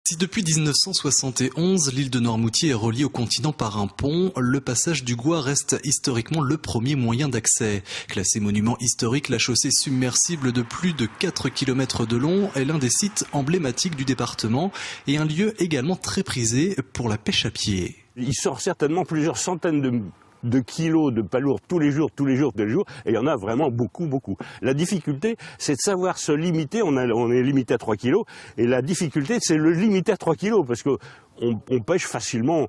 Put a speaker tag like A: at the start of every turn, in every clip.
A: Si depuis 1971, l'île de Noirmoutier est reliée au continent par un pont, le passage du Gois reste historiquement le premier moyen d'accès. Classé monument historique, la chaussée submersible de plus de 4 km de long est l'un des sites emblématiques du département et un lieu également très prisé pour la pêche à pied.
B: Il sort certainement plusieurs centaines de kilos de palourdes tous les jours, et il y en a vraiment beaucoup. La difficulté, c'est de savoir se limiter, on est limité à 3 kilos, et la difficulté, c'est le limiter à 3 kilos, parce qu'on pêche facilement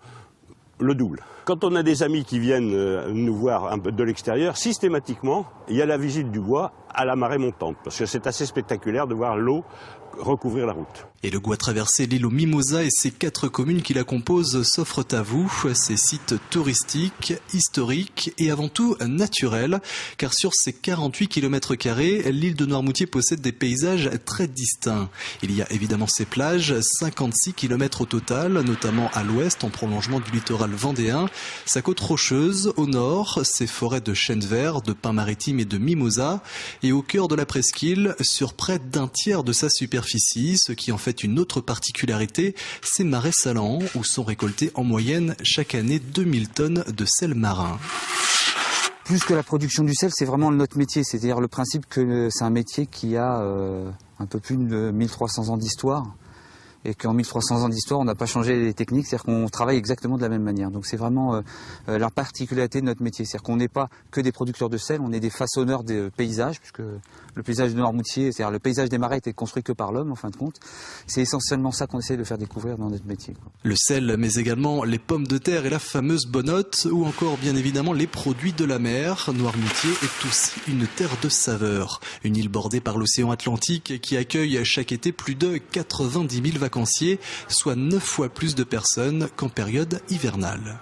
B: le double. Quand on a des amis qui viennent nous voir de l'extérieur, systématiquement, il y a la visite du Gois à la marée montante, parce que c'est assez spectaculaire de voir l'eau recouvrir la route.
A: Et le Gois traversé, l'île aux Mimosas et ses 4 communes qui la composent s'offrent à vous. Ces sites touristiques, historiques et avant tout naturels, car sur ces 48 km², l'île de Noirmoutier possède des paysages très distincts. Il y a évidemment ses plages, 56 km au total, notamment à l'ouest en prolongement du littoral vendéen, sa côte rocheuse au nord, ses forêts de chênes verts, de pins maritimes et de mimosas, et au cœur de la presqu'île, sur près d'un tiers de sa superficie, ce qui en fait une autre particularité, ces marais salants où sont récoltés en moyenne chaque année 2000 tonnes de sel marin.
C: Plus que la production du sel, c'est vraiment notre métier, c'est-à-dire le principe que c'est un métier qui a un peu plus de 1300 ans d'histoire. Et qu'en 1300 ans d'histoire, on n'a pas changé les techniques, c'est-à-dire qu'on travaille exactement de la même manière. Donc c'est vraiment la particularité de notre métier, c'est-à-dire qu'on n'est pas que des producteurs de sel, on est des façonneurs des paysages, puisque le paysage de Noirmoutier, c'est-à-dire le paysage des marais, a été construit que par l'homme, en fin de compte. C'est essentiellement ça qu'on essaie de faire découvrir dans notre métier.
A: Le sel, mais également les pommes de terre et la fameuse bonnotte, ou encore bien évidemment les produits de la mer. Noirmoutier est aussi une terre de saveurs. Une île bordée par l'océan Atlantique qui accueille chaque été plus de 90 000 vacanciers, soit 9 fois plus de personnes qu'en période hivernale.